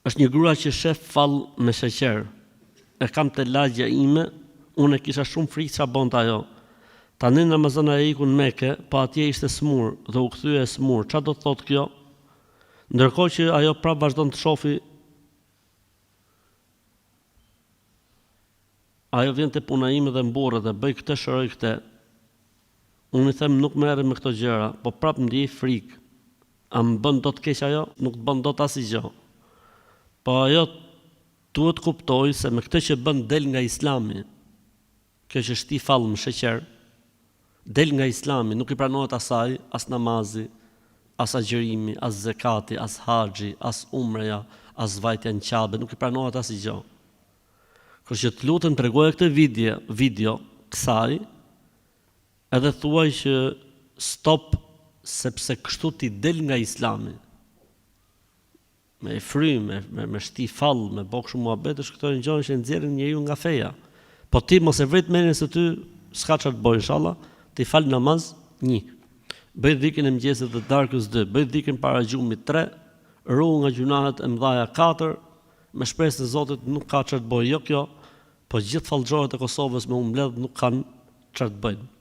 Është një grua që shef fall me sheqer. E kam të lagja ime, unë e kisha shumë frikë çfarë bonte ajo. Tani Ramazan ai iku në Mekë, po atje ishte smur dhe u kthye smur. Çfarë do të thotë kjo? Ndërkohë që ajo prapë vazhdon të shofi, ajo vjen te puna ime dhe mburrë dhe bëj këtë shëroj këtë. Unë i them nuk merrem me këto gjëra, po prapë ndjej frikë. A më bën dot keq ajo? Nuk të bën dot asgjë. Po ajo duhet kuptoj se me këtë që bën del nga Islami. Kjo që shti fall më sheqer, del nga Islami, nuk i pranohet asaj, as namazi, as agjërimi, as zekati, as haxhi, as umreja, as vajtja në Qabe, nuk i pranohet asgjë. Kështu që të lutem tregoje këtë video kësaj, edhe thuaj që stop, sepse kështu ti del nga Islami. Me fry, me shti fall, me bë kështu muhabet, është këto gjëra që nxjerrin njeriu nga feja. Po ti mos e vret mendjen se ty s'ka çfarë të bëj, inshallah, ti fal namaz 1. Bëj dhikrin e mëngjesit dhe darkës 2, bëj dhikrin para gjumit 3, ruhu nga gjunahet e mëdha 4, me shpresë të Zotit nuk ka çfarë të bëj, jo kjo, po gjithë fallxhorët e Kosovës me u mbledh nuk kanë çfarë të bëjnë.